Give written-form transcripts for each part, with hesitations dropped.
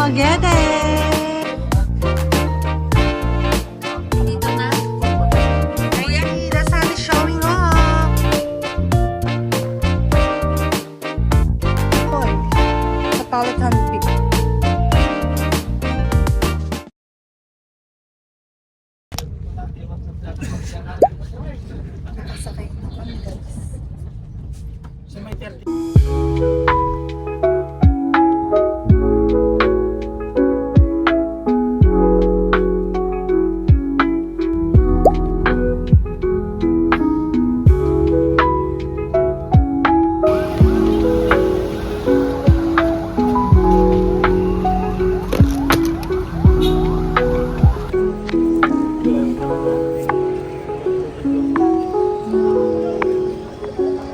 Dumaguete! Dito na. Kuya Ida, sun is showing off! Hoy, sa Palawan Peak. Nakasakay na kami, guys.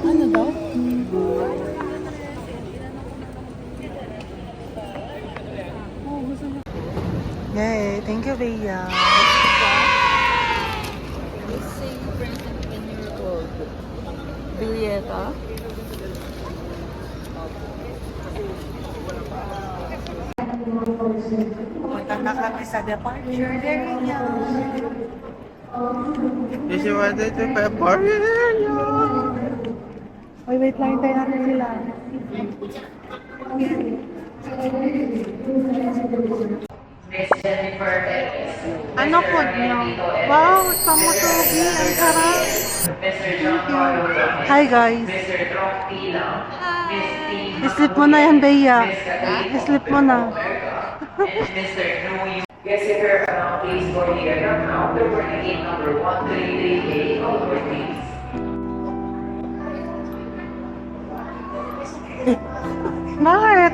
Ano daw? Yay, thank you, Bea. They say present when you're old. Julieta. Punta na kami sa departure area. This is what they do for party. Uy, wait lang, hintayin natin sila. Ano po niyo? Wow, pamutugi. Ang sarap. Thank you. Hi, guys. I-slip mo na yan, Bea. I-slip mo na. Yes, if you're please go here now. The boarding gate number 133A, over please. Bakit?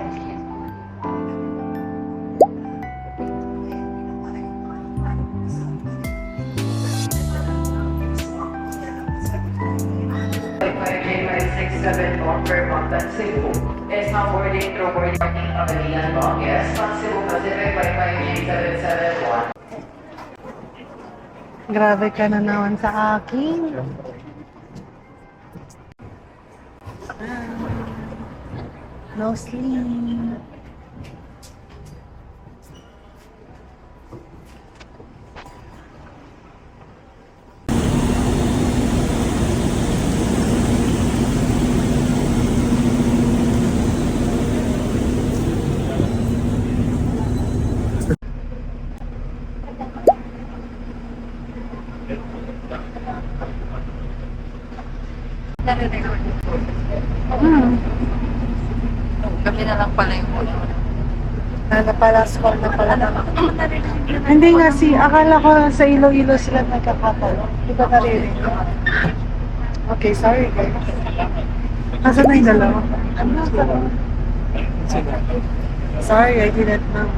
Per Mountain Cebu. Is now boarding through boarding Pavilion Long. Yes, Cebu Pacific by 58771. Grabe ka na naman sa akin. No sleep. Kami na lang pala yung ulo. Napala-score na pala naman. Hindi nga akala ko sa Iloilo sila nagkakatalo. Hindi ko naririnig. Okay, sorry guys. Nasaan na yung dalawa? Sorry, I didn't know.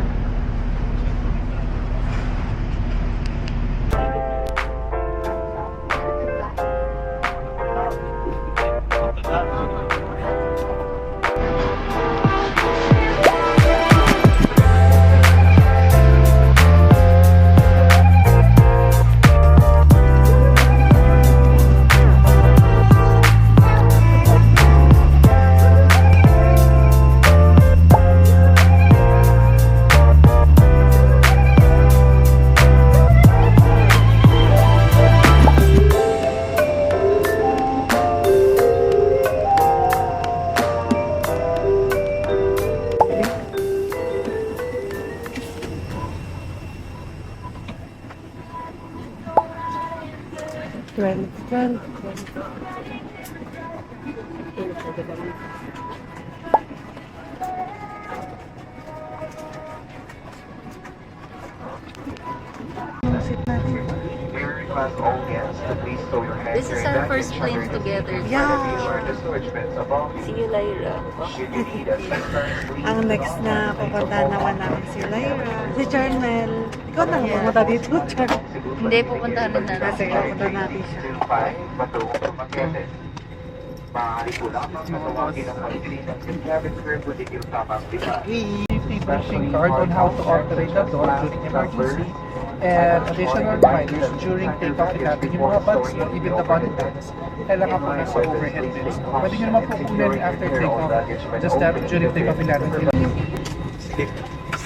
Well. This is our first plane together. Yeah. See you, Lyra. Ang next na pupunta naman namin si Lyra. Si Charmel. Ikaw na pumunta dito, Charmel. Hindi, pupuntahan na natin. Kasi pupunta natin siya. Flashing card on how to operate the door during emergency and additional reminders during takeoff and landing. Yung mga bags nyo, even the body bags, kailangan po nasa overhead bins. Pwede nyo naman po kunin after takeoff, just that during takeoff and landing.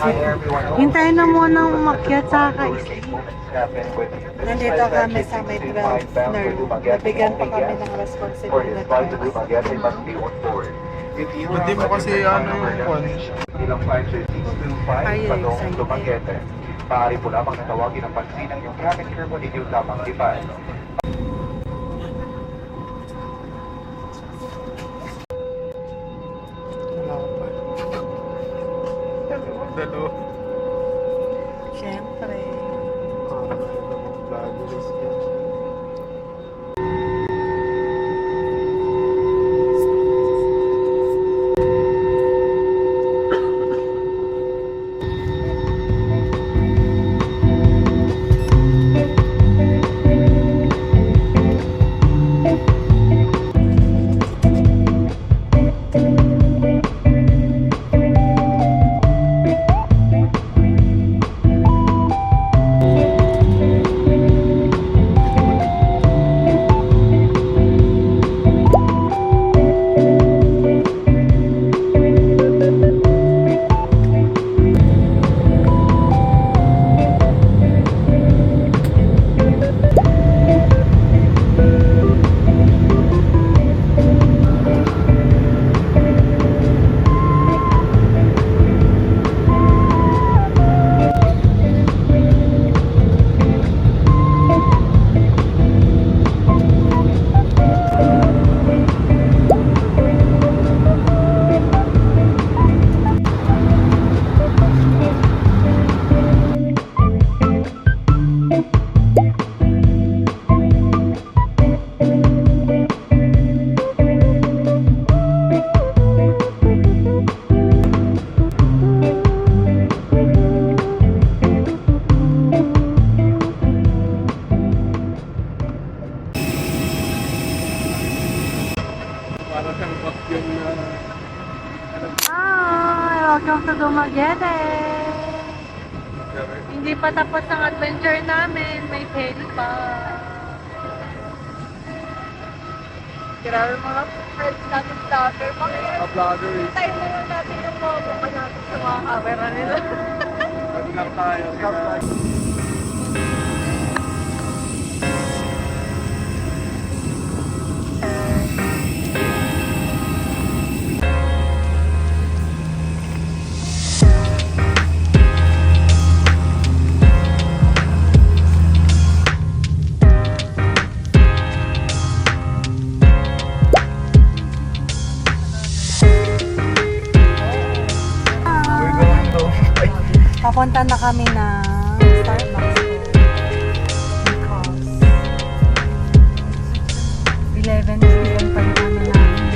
Hintayin na muna umakyat sa kakaisip. Nandito kami sa may 12 nerve. Nabigyan pa kami ng responsibility. Hindi mo kasi ano yung one. Are you excited? Maaari po lamang natawagin ang pansin ng iyong traffic curve at inyong tamang lipan. Wala ko pa. Dalo. Siyempre. Para siyang vacuum na... Hi! Welcome to Dumaguete! Hindi pa tapos ang adventure namin. May ferry pa. Grabe mga friends natin vlogger. Mga vlogger is... Tayo muna natin yung mga mukha natin sa mga camera nila. Mag-vlog tayo. We're going to... Papunta na kami na Starbucks ko. Because 11 p.m. pa yung ano namin.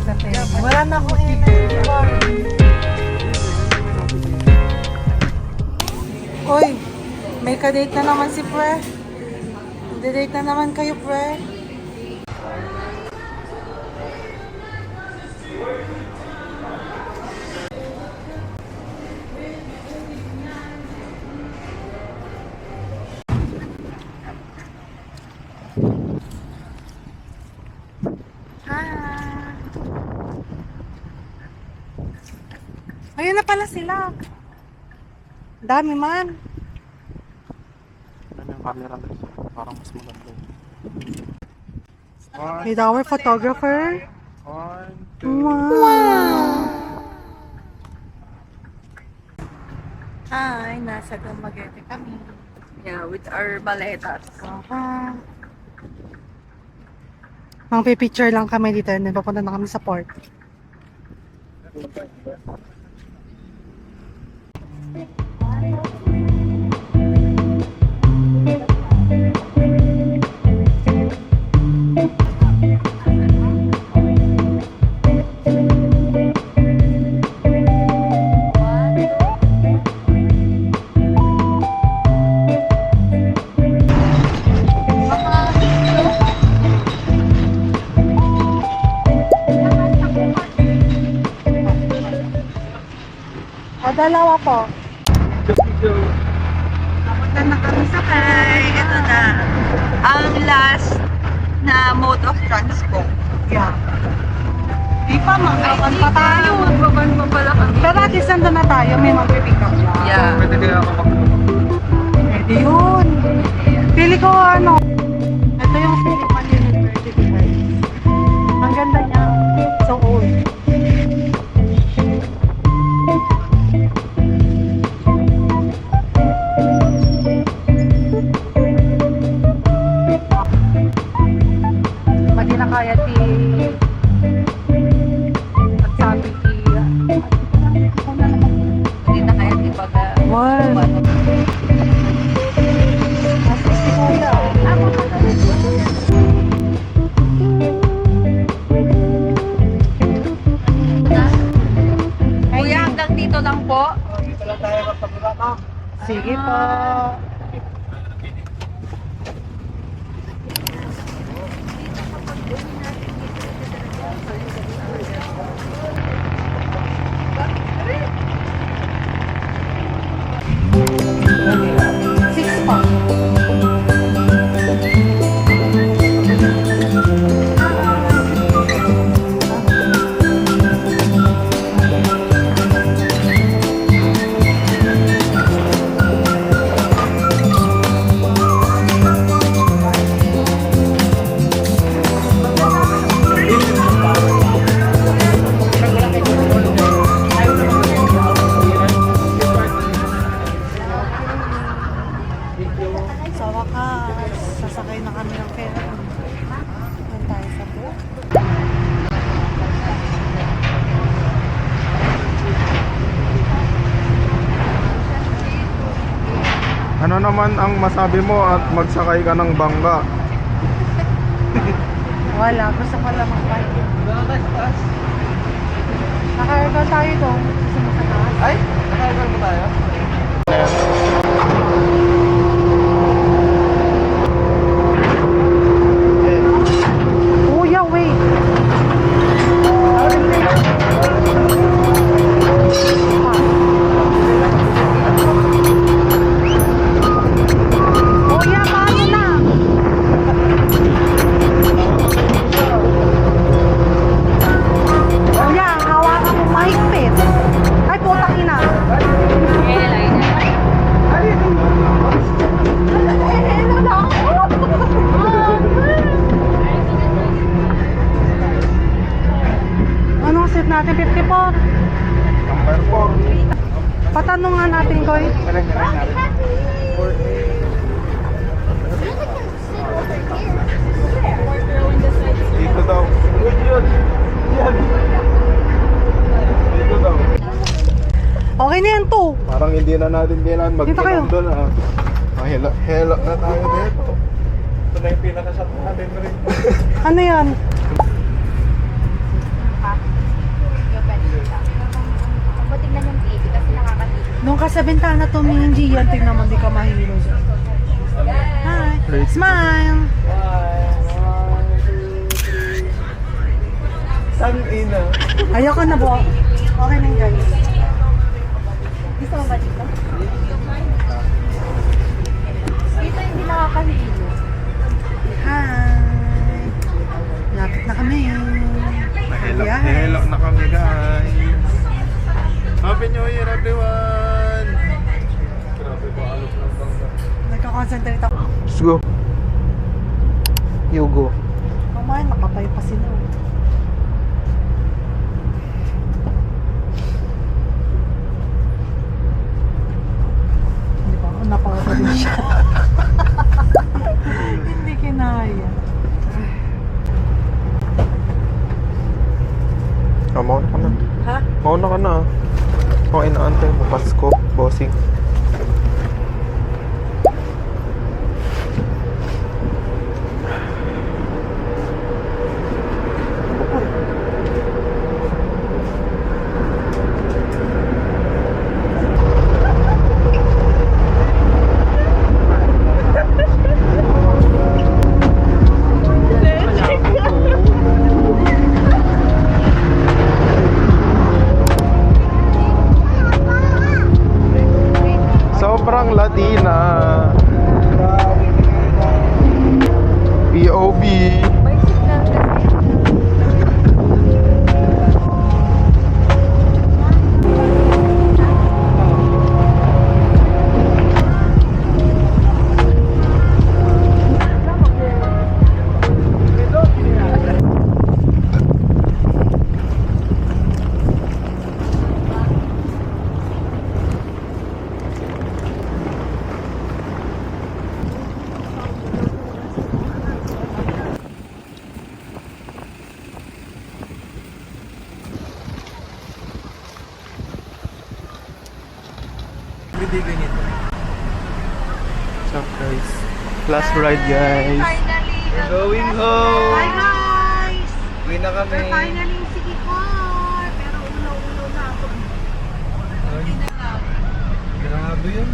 Sa ferry. Wala na akong energy bar. Uy! May kadate na naman si Pre. Date na naman kayo, Pre. Hi! Ayun na pala sila. Dami man. Ano yung camera guys? Parang mas maganda. With our photographer. 1, 2, Wow! Hi! Nasa Dumaguete kami. Yeah, with our maletas. Aha. Mang-picture lang kami dito and then papunta na kami sa port. Dalawa po. Papunta na kami sa Hi! Ito na. Ang last na mode of transport. Yeah. pa, makapan pa tayo. Magbaban pa pala kami. Pero at least nandun na tayo, may mag-pick up na. Yeah. Pwede kaya ako Pwede yun. Pili ko ano. Ito yung Philippine University guys. Ang ganda niya. So old. Madi na kaya ti at sabi ti Hindi na kaya di pag... Wow. Si Kuya. Kuya, hanggang dito lang po. Dito lang tayo magpagula, no? Sige po. Six pa. Sa wakas, sasakay na kami ng ferry. Doon tayo sa boat. Ano naman ang masabi mo at magsakay ka ng bangka? Wala, gusto ko lang mag-bike. Naka-aircon tayo doon. Gusto mo sa taas? Ay, nakailan mo tayo? Kuya, wait. Kuya, paano na? Kuya, hawakan mo mahigpit. Ay, putang ina. Anong seat natin? 54? Number 4. Patanong nga natin, Koy. Dito daw. Dito daw. Okay na yan, 2. Parang hindi na natin kailangan Dito kayo. magkinom doon ah. Hela na tayo dito. Ito na yung pinaka-shot natin rin. Ano yan? Tingnan yung TV kasi nakakatipid. Nung ka sa bintana tumingin, Gian, tingnan mo, di ka mahilo. Hi. Smile. Sang ina. Ayoko na po. Okay na guys. Gusto mo ba dito? Dito hindi nakakahilo. Hi. Lapit na kami. Hela na kami guys. Happy New Year everyone! Grabe ba alok ng bangka. Nagka-concentrate ako. Let's go. You go. Kumain, nakapay pa sila. Hindi ba? Napakagaling siya. Hindi kinaya. Mauna ka na. Ha? Mauna ka na. Kung inaantay mo, Pasko, bossing. Sobrang Latina. POV. May signal kasi. hindi ganito. What's up guys? Last ride guys. Finally! We're going home! Hi guys! Uwi na kami. We're finally in City Car! Pero ulo-ulo na ako. Grabe yun.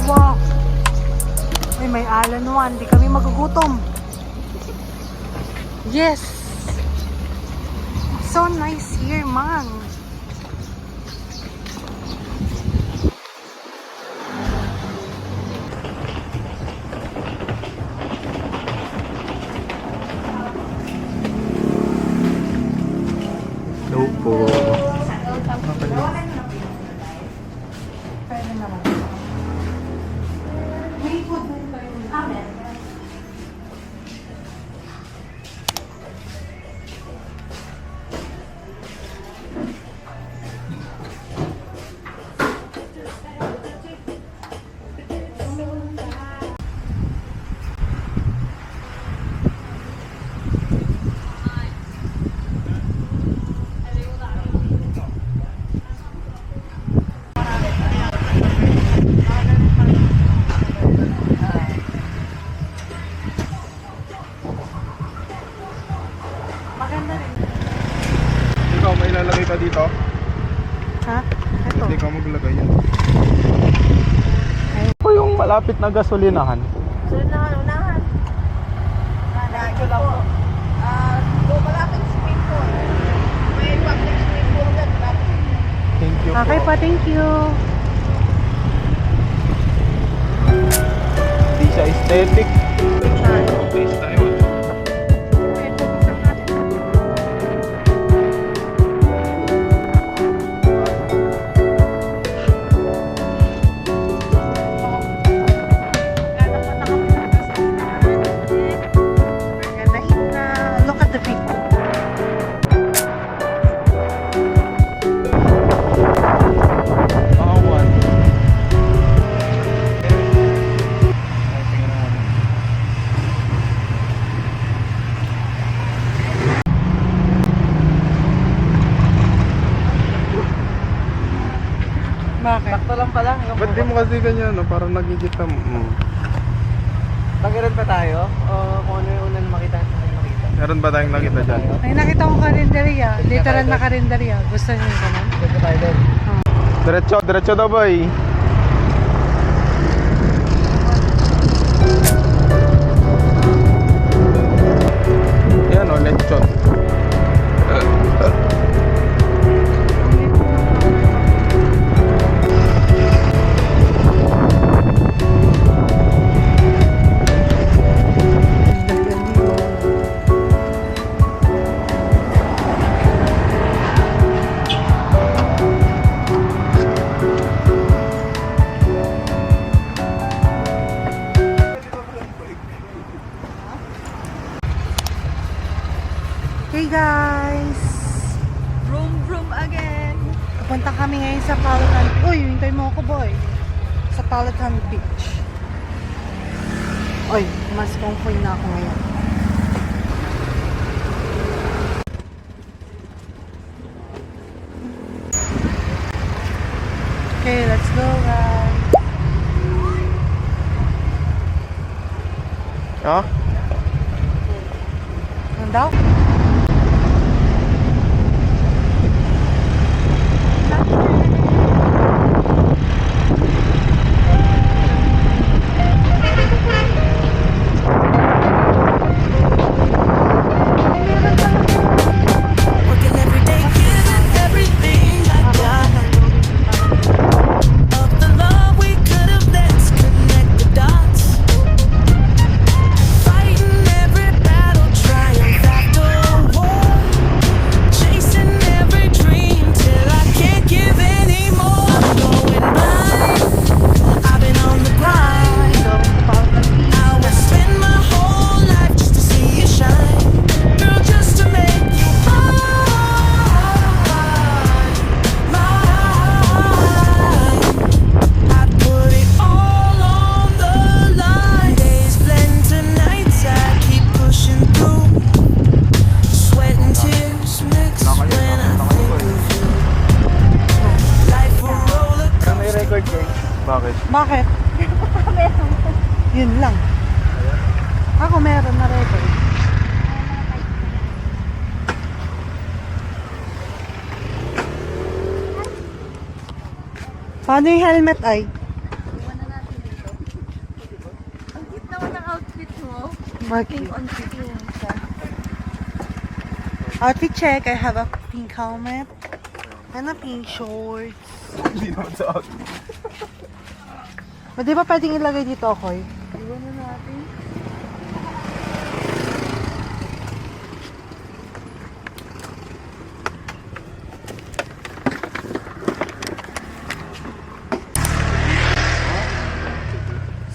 Wow! May Alan One. Di kami magugutom. Yes! So nice here, man. No po. Pwede naman. May food din kayo. Amen. Maganda rin. Ikaw, may ilalagay ka dito? Ha? Ito. Hindi ka maglagay yan. Ito yung malapit na gasolinahan. Unahan. Dito lang po. Malapit swimming pool. May public swimming pool dyan. Thank you Okay po. pa, thank you. Hindi siya aesthetic. Place tayo. Look at the people. Awan. Bakit? Sakto lang pala. Ba't di mo kasi ganyan, no? Parang nagigita mo. Tangiran pa tayo? O kung ano yung unang makita? Meron ba tayong nakita dyan? Ay, nakita ko karinderya. Literal na karinderya. Gusto niyo yung ganun? Dito tayo doon. Diretso, diretso daw boy. Yan o, lechon. Hey guys! Vroom vroom again. Pupunta kami ngayon sa Palawan. Uy, hintay mo ako boy. Sa Palawan Beach. Uy, mas comfy na ako ngayon. Okay, let's go guys. Ha? Ano daw? Working every day, giving everything I got. Of the love we could have, let's connect the dots. Fighting every battle, triumph after Bakit? Bakit? Yun lang. Ako meron na record. Paano yung helmet ay? Iwan na natin dito. Ang cute naman ng outfit mo. Bakit? Pink on pink yung isa. Outfit check. I have a pink helmet and a pink shorts. Hindi naman sa outfit. O, di ba pwedeng ilagay dito, Koy? Iwan na natin.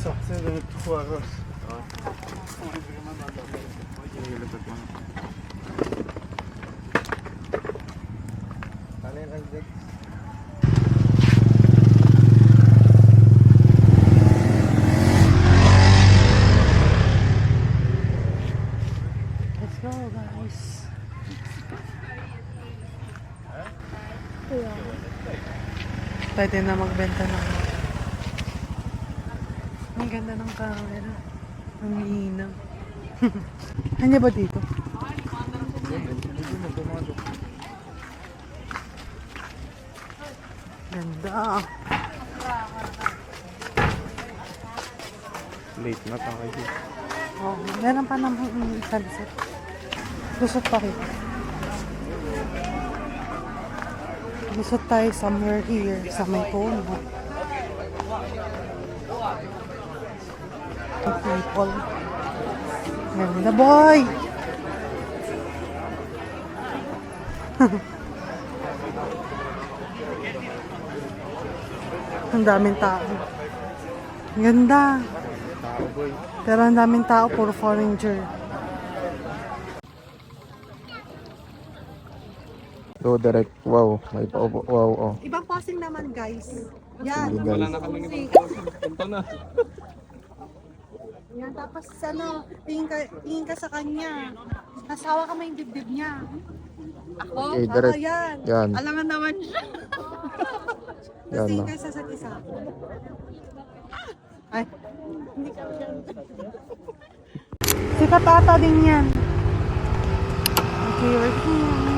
Sakto na kuwaros. Let's go, guys. Pwede na magbenta ng... Ang ganda ng camera. Ang hina. Ano ba dito? Ganda. Late na tayo. Oh, meron pa naman isang set. Lusot pa rin. Lusot tayo somewhere here sa may phone. People. Ganda, boy! Ang daming tao. Ganda. Pero ang daming tao, puro foreigner. So direct, wow, may paupo, wow, oh. Ibang posing naman, guys. Yan. Wala na kami Yan, tapos ano, tingin ka sa kanya. Nasawa ka may dibdib niya. Ako? Okay, direct. yan. Yan. Alangan naman siya. Tapos Yan tingin na. ka sa isa't isa. Ay, hindi ka dyan. Sikat ata din yan. Okay, we're here.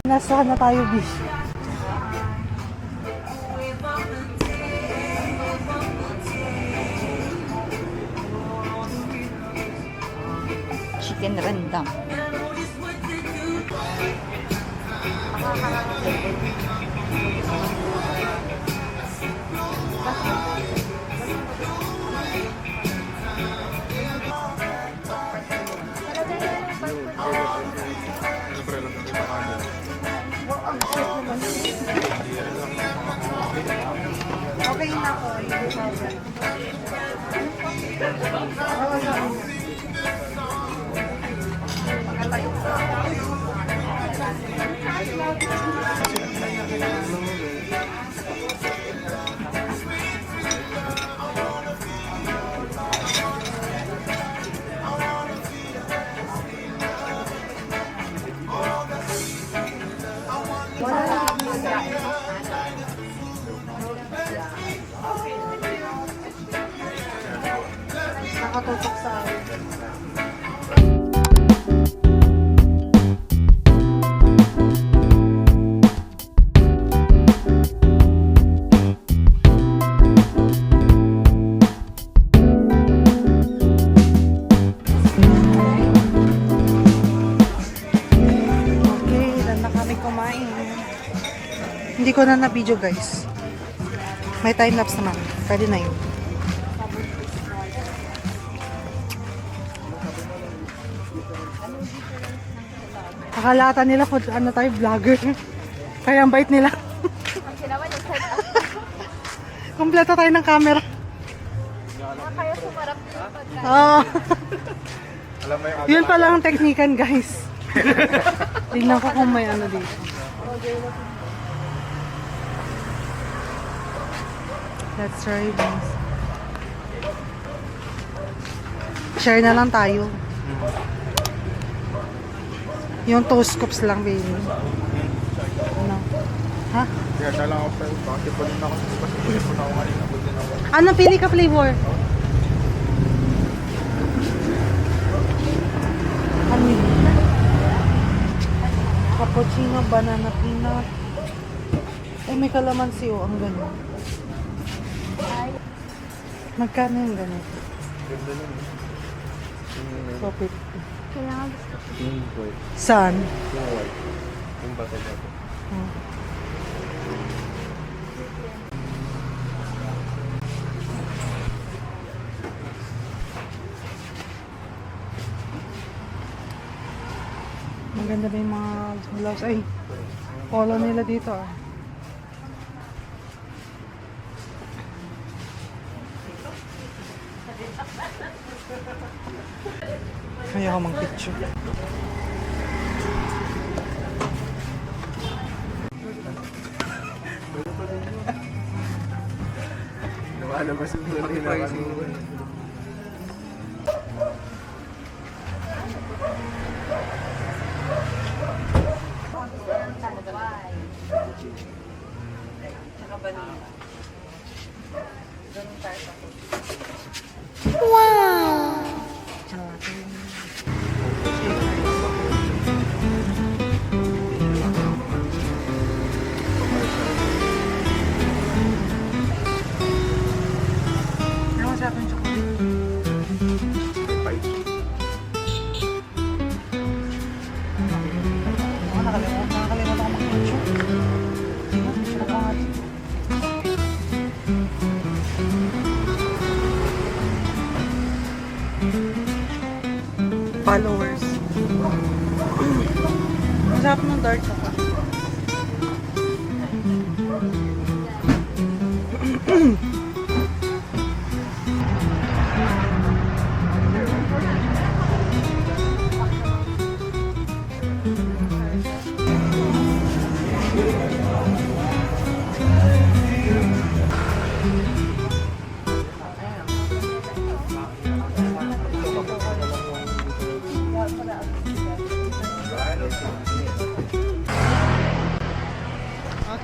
Nasa na tayo, Bish. Chicken rendang. Okay na po. Nakatutok sa akin. Okay, ilan na kami kumain. Hindi ko na na-video, guys. May time-lapse naman. Pwede na yun. Akalata nila kung ano tayo, vlogger. Kaya ang bait nila. Kompleto tayo ng camera. Kaya sumarap din pag Oo. Alam mo yung Yun pala ang teknikan, guys. Tingnan ko kung may ano dito. Let's try this. Share na lang tayo. Yung toe scoops lang, baby. Ano? Ha? Kaya na lang ako pero bakit pa rin ako kasi po na ako kanina. Buti na ako. Ano pili ka flavor? Ano yun? Cappuccino, banana, peanut. Eh, may kalamansi oh, ang gano'n. Magkano yung gano'n? Ganda nun. So, 50. Yung white. Saan? Yung white. Yung bato-bato. Hmm. Maganda ba yung mga gloves? Ay, polo nila dito ah. Kaya ako mag-picture. Lumalabas yung dito na kasi. Ano masarap yung chocolate? Ako nakalimutan ako mag-picture. Sige, picture ako nga. Followers. Masarap ng dark chocolate.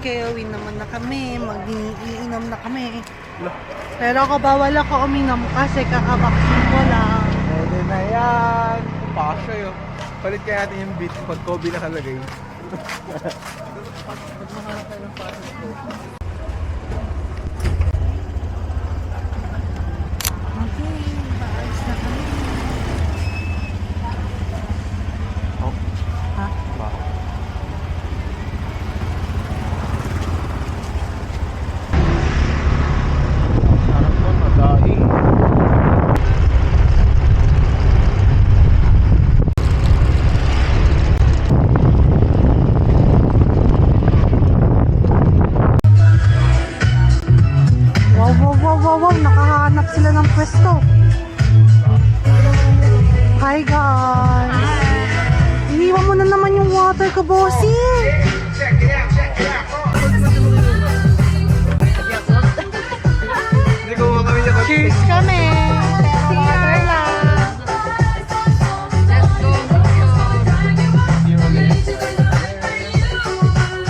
Okay, uwi naman na kami. Mag-iinom na kami. Pero ako bawal ako uminom kasi kakabaksin ko lang. Pwede na yan. Pasya yun. Palit kaya natin yung beat pag Kobe nakalagay. Okay, baalis na kami. Ha? Sarap nun, madaing. Wow, nakahanap sila ng pwesto. Hi guys! Iniwan mo na naman yung water ko, bossy! Hindi ko kami niya kasi. Cheers kami! Water lang!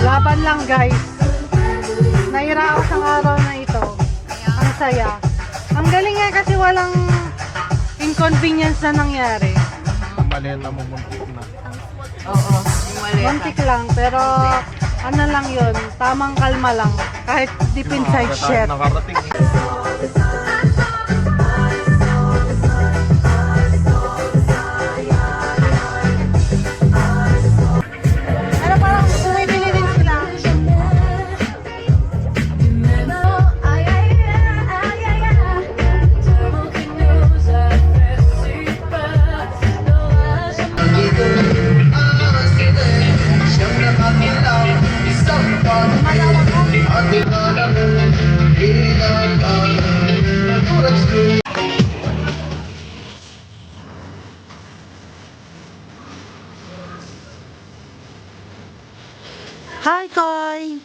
Laban lang guys. Nairaos ang araw na ito. Ang saya. Ang galing nga kasi walang inconvenience na nangyari. Maleta mo muntik na. Oo, yung maleta. Muntik lang, pero ano lang yun, tamang kalma lang. Kahit deep inside shit. Nakarating. Ano parang bumibili din sila. Hi, Koy!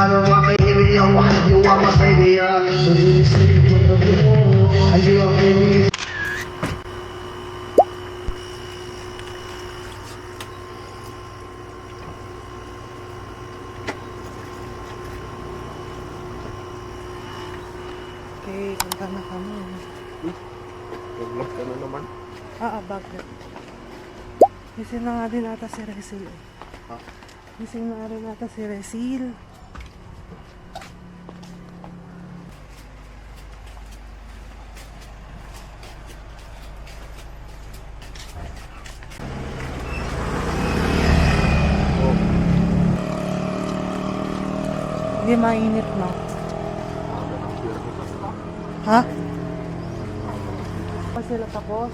Okay, punta na kami. Ano naman? Bakit? Gising na nga din ata si Resil. Ha? Gising na rin ata si Resil. Hindi mainit na. Ha? Pa sila tapos?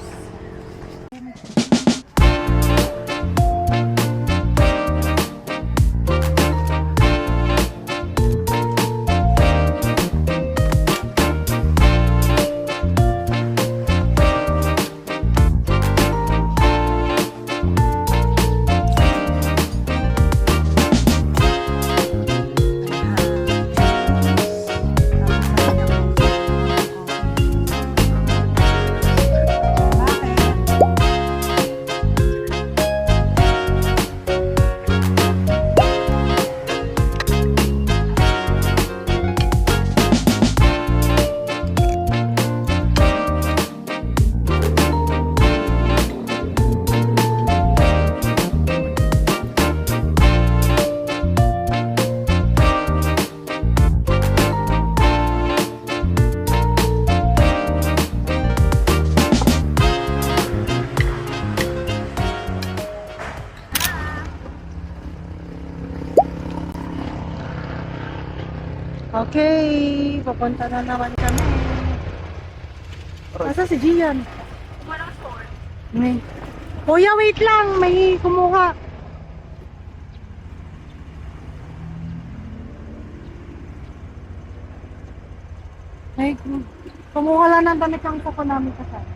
Okay, papunta na naman kami. Asa si Gian? May. Kuya, wait lang. May kumuha. May kumuha lang ng damit ang sako namin kasama.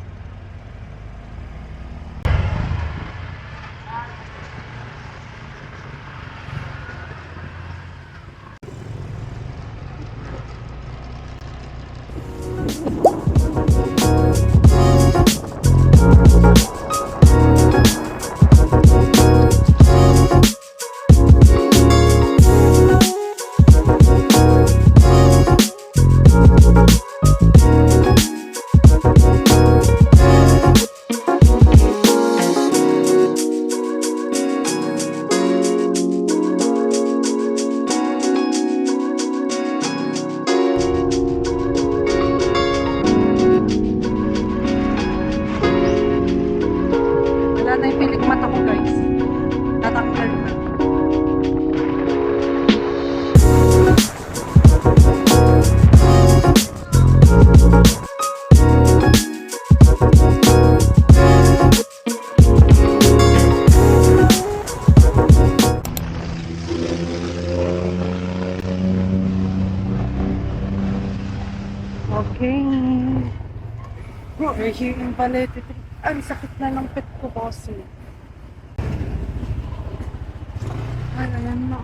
Wala na yung pilik mata ko, guys. Tatanggal na. Okay. We're here in Balete. Ang sakit na ng pet ko, boss. Ay, ayan na.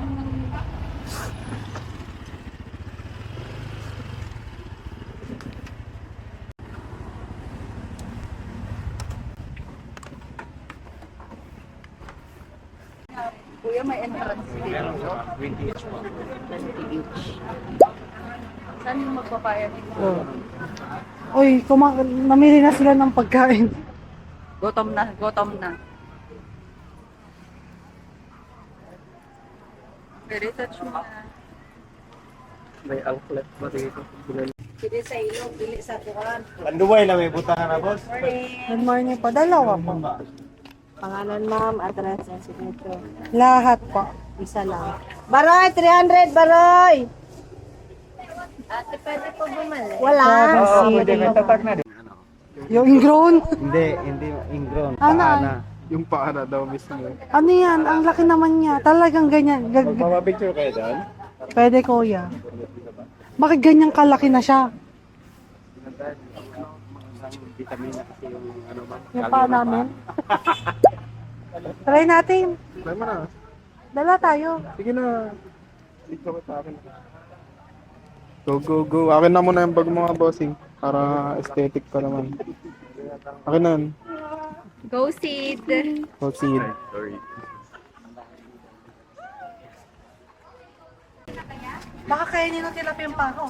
Kuya, may entrance fee. 20 each. Saan yung magpapayag? Oh. Uy, namili na sila ng pagkain. Gutom na, gutom na. Pwede touch mo na. May outlet ba dito? Pwede sa ilong, pili sa tuwan. Panduway na may butahan na, boss. Good morning po. Dalawa po. Pangalan, ma'am, address, and signature. Lahat po. Isa lang. Baroy, 300, Baroy! Ate, pwede po bumalik? Wala. Yung ingrown. Hindi ingrown. Ano? Yung paa na daw mismo. Ano yan? Ang laki naman niya. Talagang ganyan. Magpapapicture kayo doon? Pwede, kuya. Bakit ganyan kalaki na siya? Vitamina kasi yung ano ba? Yung paa namin. Try natin. Try mo na. Dala tayo. Sige na. Dito sa akin. Go, go, go. Akin na muna yung bag mga bossing. Para aesthetic pa naman. Akin na yun. Go, Sid. Go, seed. Baka kainin ng tilapia yung pako.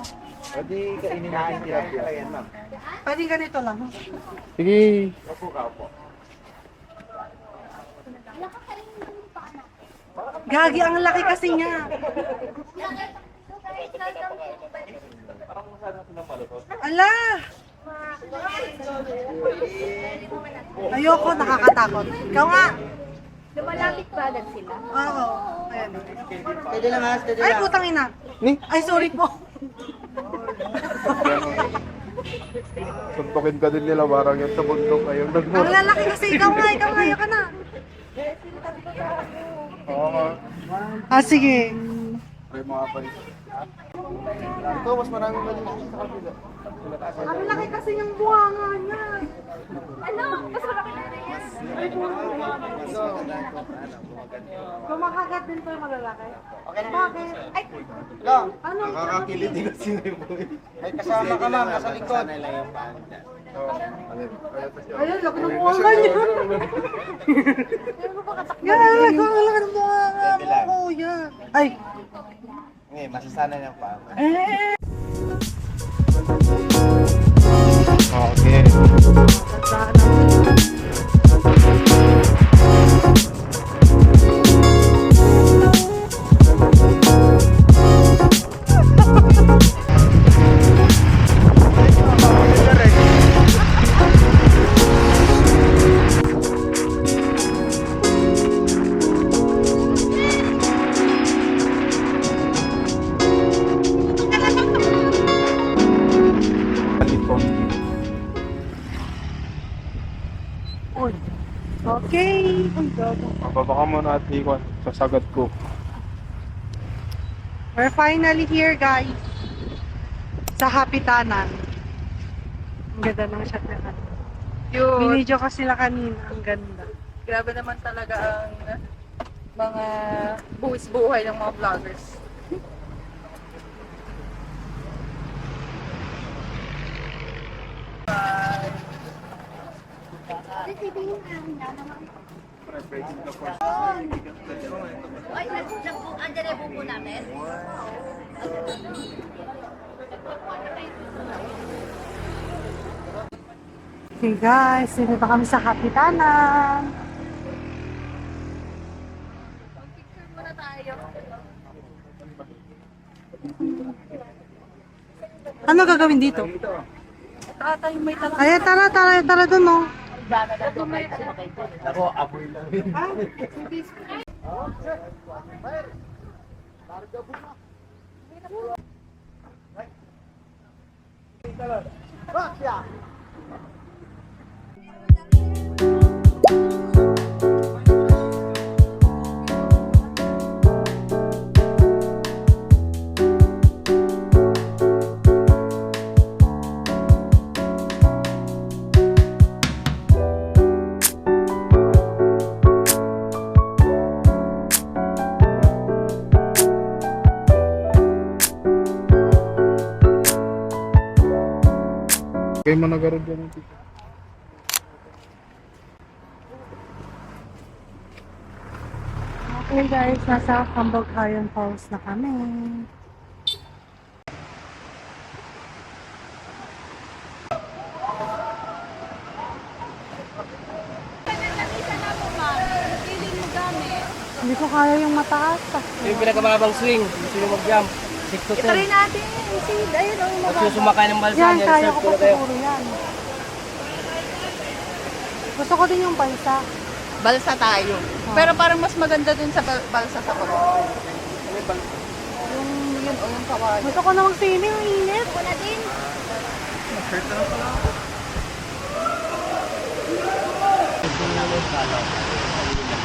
Pwede kainin natin tilapia. Ayan, ma'am. Pwede ganito lang. Sige. Gagi, ang laki kasi niya. Ala! Ayoko, nakakatakot. Ikaw nga. Lumalapit ba agad sila? Oo. Ayan. Pwede lang, ha? Pwede Ay, lang. putang ina. Ni, Ay, sorry po. suntukin ka din nila. Parang yung sa bundok kayo. Ang lalaki kasi. Ikaw nga, ayoko na. Oo nga. Ah, sige. May mga palis. Ito, mas maraming mali sa kabila. Ang laki kasi yung buhanga niya. Ano? Mas malaki na yan. Kumakagat din to yung malalaki. Bakit? Ay, Lang. ano? Nakakakilig din kasi na yung buhay. May kasama ka, ma'am. Nasa likod. Ayun, laki ng buhanga niya. Yan, ang laki ng buhanga mo, kuya. Ay, Ngayon, masasanay ng paa. Okay. okay. Mababa ka muna at ikot sa sagat ko. We're finally here, guys. Sa Hapitanan. Ang ganda ng shot na kan. Binidyo ko sila kanina. Ang ganda. Grabe naman talaga ang mga buwis buhay ng mga vloggers. Ay, andyan na buko natin. Okay, guys. Dito na kami sa Hapitanan. Picture muna tayo. Ano gagawin dito? Tatay, may talaga. Ay, tara dun, no? Ako, apoy lang yun. Kayo mo nagarod yan. Okay, guys. Nasa Camboghayan Falls na kami. Hindi ko kaya yung mataas. Yung pinakamabang swing, gusto nyo mag-jump. 6 to 10. Itry natin. Sid, ayun o. Gusto nyo sumakay ng balsa, Yan, yan, kaya surf ko ko pa na kayo. siguro yan. Gusto ko din yung balsa. Balsa tayo. Pero parang mas maganda dun sa balsa sa Coron. Yung yun o yung kawayan. Gusto ko na mag-swimming, ang init. Ako na din.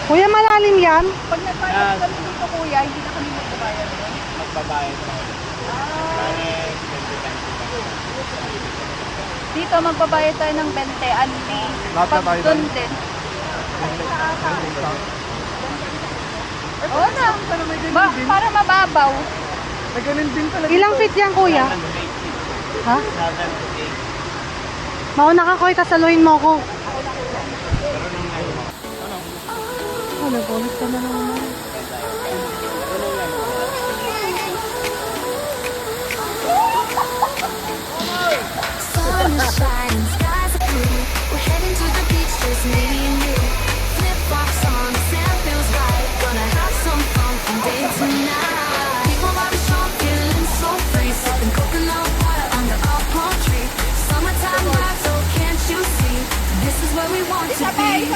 Kuya, malalim yan? Pag nagbayad kami dito kuya, hindi na kami magbabayad doon. Magbabayad na. Dito magbabayad tayo ng 20 anli. Lahat na Pag tayo doon doon? din. Oo na. Para mababaw. ganun din talaga. Ilang feet yan, kuya? Ha? Mauna ka, kuya, kasaluhin mo ko. Oh, nag-ulit ka na naman. Sun is shining, skies are blue. We're heading to the beach, just me and you. Flip-flops on, the sand feels right. Gonna have some fun from day to night. People are strong, feeling so free. Sipping coconut water under a palm tree. Summertime vibes, oh can't you see? This is where we want to be.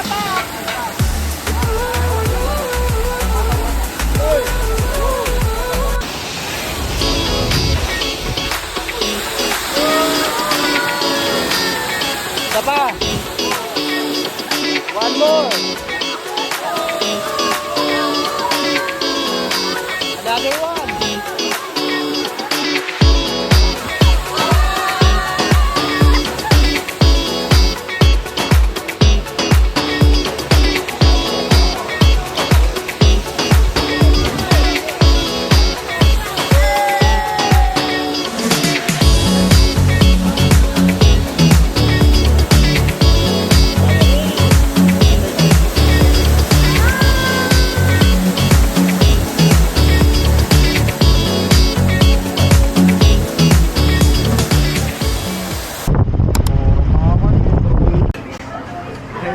Isa pa. One more. Another one.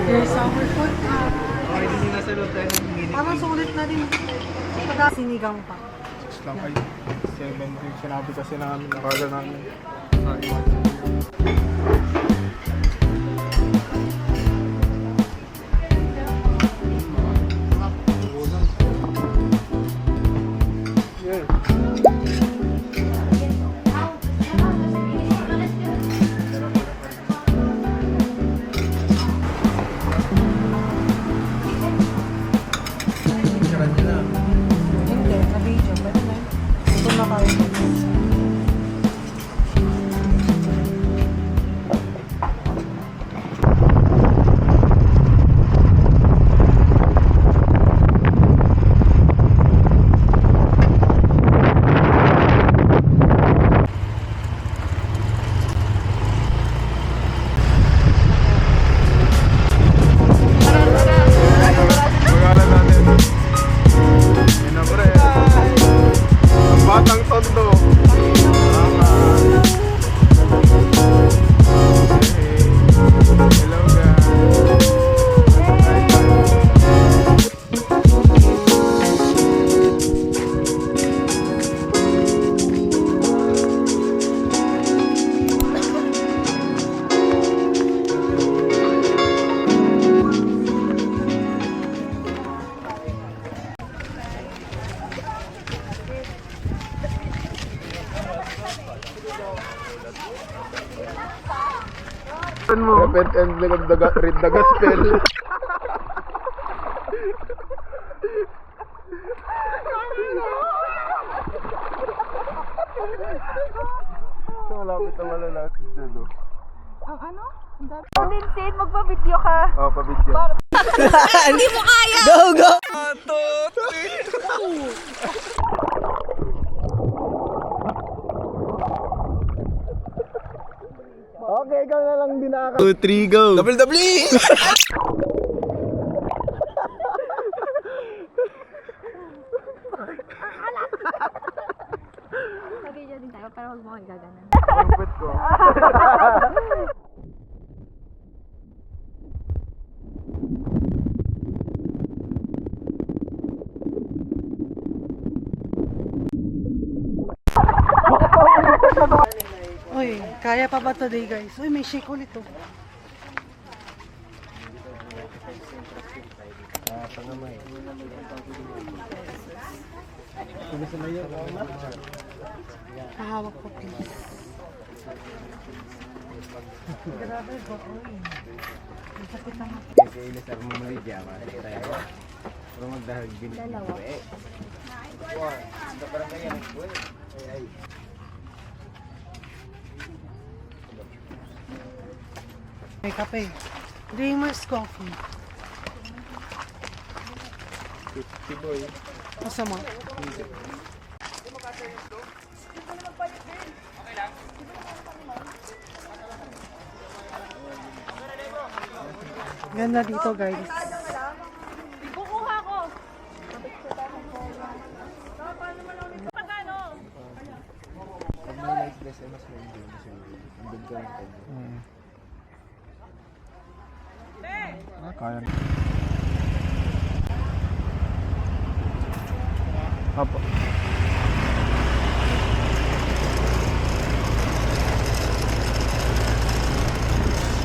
There's summer food. Okay, hindi nasa loob tayo ng mini. Parang sulit na din. Pagka sinigang pa. Lang kayo. 7 sinabi kasi namin, nakala namin. Hindi, sa video. Pwede na. Ito na kayo. Magalan natin. Yan na pre. Ang batang tondo. Hello Repent and read the gospel. So, malapit na wala natin dyan, no? Ang ano? Lindsay, magpa-video ka. Oh, pa-video. Hindi mo kaya! Go, go! Okay, ikaw na lang din nakaka... 2, 3, go! Double! Mag-video din tayo, pero huwag mo kayo gaganan. Ang pet ko. Uy, kaya pa ba today, guys? Uy, may shake ulit to. Pahawak ko, please. Grabe ba, uy. Masakit ang may kape. Dreamer's Coffee. 50 boy. Masama. Ganda dito, guys. Kukuha ko. Kaya na. Apo.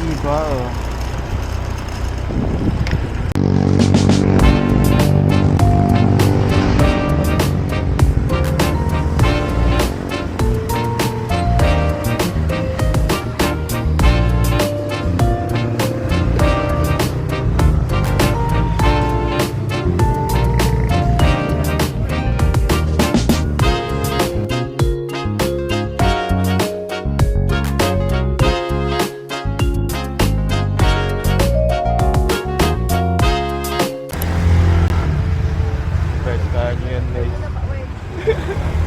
Iba oh. Pwede kaya nyo yan guys.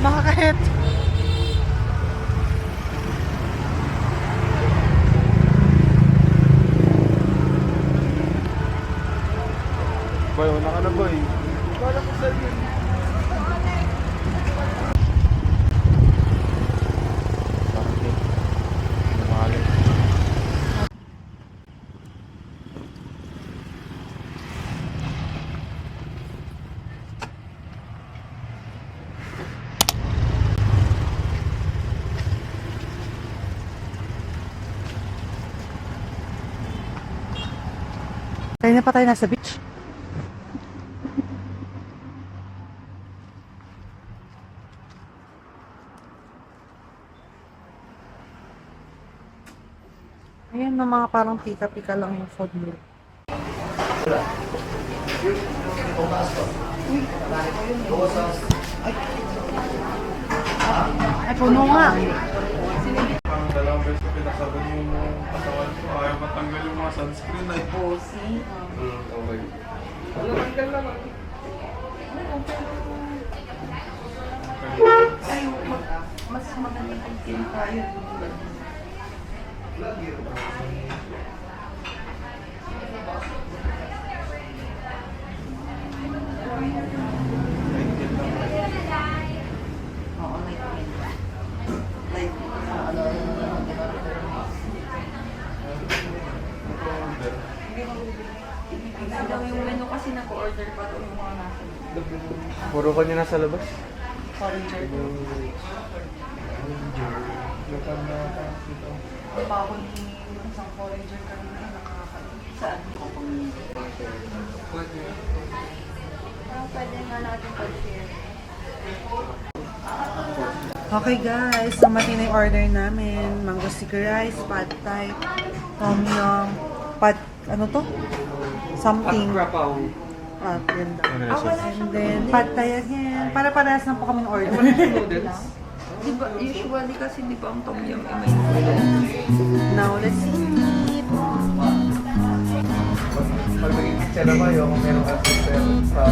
Makakahit. Boy, una ka na boy. Wala ko sa yun. Bakit? Mahali. Kaya na pa tayo nasa beach. Ayan na mga parang pika-pika lang yung food nila. Ay, puno nga. Ang dalawang beses ko pinasabon yung katawan ko. Ayaw matanggal yung mga sunscreen ay. Oh, see? Okay. Tanggal naman. Ay, mas maganda kung tin tayo. Oo, like daw yung menu kasi nag-order pa to yung mga nasa. Puro ka niya nasa labas? Foreigner. Ang bago ni isang foreigner kanina nakakain. Saan? Parang pwede nga natin pag-share. Okay guys, dumating na yung order namin. Mango sticky rice, pad thai, tom yum, ano to? Something. Ah, yun daw. And then, pad thai again. Para-parehas na po kaming order. Diba, usually kasi di ba ang tom yum ay may noodles? Now, let's eat. Pag naging picture na kayo, kung meron ka sa